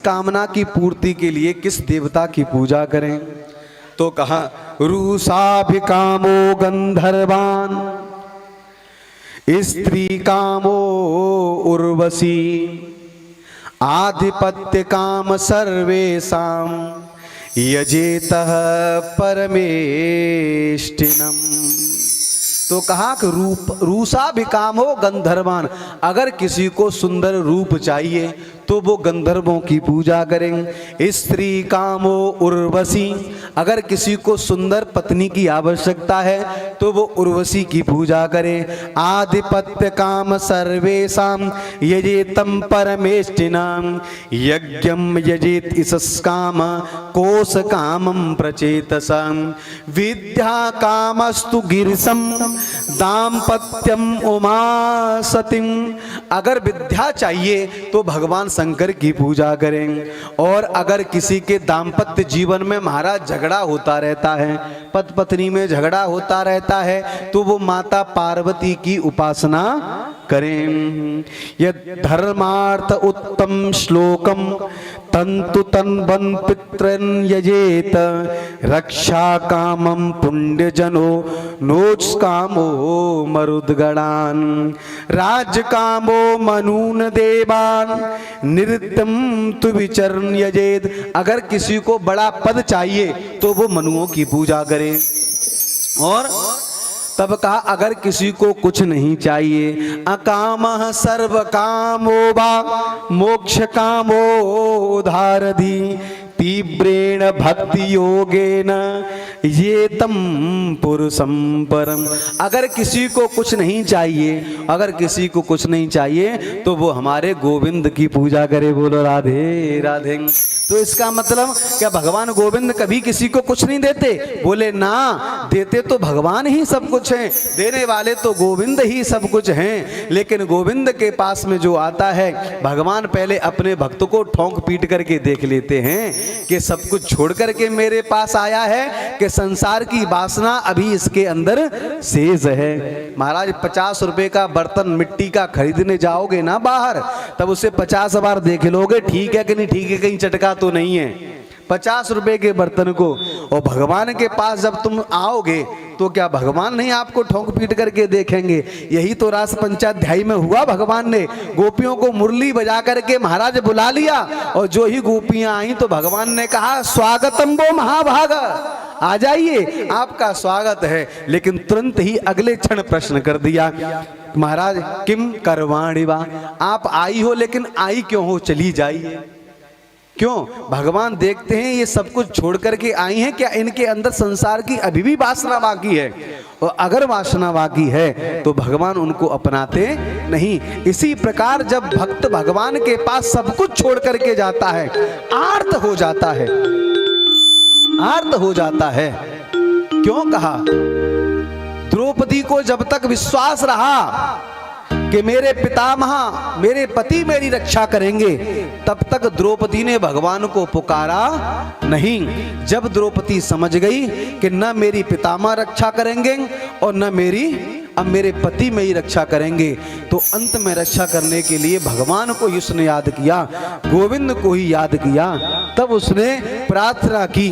कामना की पूर्ति के लिए किस देवता की पूजा करें? तो कहा रूसाभिकामो गंधर्वान स्त्री कामो उर्वशी आधिपत्य काम सर्वेशाम यजेतः परमेष्टिनम। तो कहा कि रूसाभिकामो गंधर्वान, अगर किसी को सुंदर रूप चाहिए तो वो गंधर्वों की पूजा करें। स्त्री कामो उर्वशी, अगर किसी को सुंदर पत्नी की आवश्यकता है तो वो उर्वशी की पूजा करें। आधिपत्य काम सर्वेशाम यजेतम परमेष्टिनाम यज्ञम यजेत इसस काम कोश कामम प्रचेतसम विद्या कामस्तु गिरिसम दाम्पत्यम उमा सतीम। अगर विद्या चाहिए तो भगवान शंकर की पूजा करें। और अगर किसी के दाम्पत्य जीवन में महाराज झगड़ा होता रहता है, पति पत्नी में झगड़ा होता रहता है, तो वो माता पार्वती की उपासना करें। यद धर्मार्थ उत्तम श्लोकम तंतु तन्वन पितृन यजेत रक्षा कामम पुण्य जनो नोच कामो मरुद्गणान राज कामो मनून देवान नृत्यम तु विचरण यजेत। अगर किसी को बड़ा पद चाहिए तो वो मनुओं की पूजा करे। और तब कहा अगर किसी को कुछ नहीं चाहिए, अकामः सर्व कामो वा मोक्ष कामो धारधि तीव्रेण भक्ति योगेन ये तम पुरुषम परम। अगर किसी को कुछ नहीं चाहिए, अगर किसी को कुछ नहीं चाहिए तो वो हमारे गोविंद की पूजा करे। बोलो राधे राधे। तो इसका मतलब क्या भगवान गोविंद कभी किसी को कुछ नहीं देते? बोले ना, देते तो भगवान ही सब कुछ हैं, देने वाले तो गोविंद ही सब कुछ हैं। लेकिन गोविंद के पास में जो आता है, भगवान पहले अपने भक्त को ठोंक पीट करके देख लेते हैं कि सब कुछ छोड़ करके मेरे पास आया है कि संसार की वासना अभी इसके अंदर शेष है। महाराज 50 रुपए का बर्तन मिट्टी का खरीदने जाओगे ना बाहर, तब उसे 50 बार देख लोगे ठीक है कि नहीं, ठीक है, कहीं चटका तो नहीं है। 50 रुपए के बर्तन को, और भगवान के पास जब तुम आओगे तो क्या भगवान नहीं आपको ठोंक पीट करके देखेंगे? यही तो रास पंचाध्यायी में हुआ। भगवान ने गोपियों को मुरली बजा करके महाराज बुला लिया, और जो ही गोपियां आई तो भगवान ने कहा स्वागतम वो महाभाग, आ जाइए, आपका स्वागत है। लेकिन तुरंत ही अगले क्षण प्रश्न कर दिया, महाराज किम करवाणी वा, आप आई हो लेकिन आई क्यों हो, चली जाइए क्यों? भगवान देखते हैं ये सब कुछ छोड़ करके आई हैं, क्या इनके अंदर संसार की अभी भी वासना बाकी है? और अगर वासना बाकी है तो भगवान उनको अपनाते नहीं। इसी प्रकार जब भक्त भगवान के पास सब कुछ छोड़ करके जाता है, आर्त हो जाता है, आर्त हो जाता है। क्यों कहा? द्रौपदी को जब तक विश्वास रहा कि मेरे पितामह मेरे पति मेरी रक्षा करेंगे, तब तक द्रौपदी ने भगवान को पुकारा नहीं। जब द्रौपदी समझ गई कि न मेरी पितामह रक्षा करेंगे और न अब मेरे पति मेरी रक्षा करेंगे, तो अंत में रक्षा करने के लिए भगवान को उसने याद किया, गोविंद को ही याद किया। तब उसने प्रार्थना की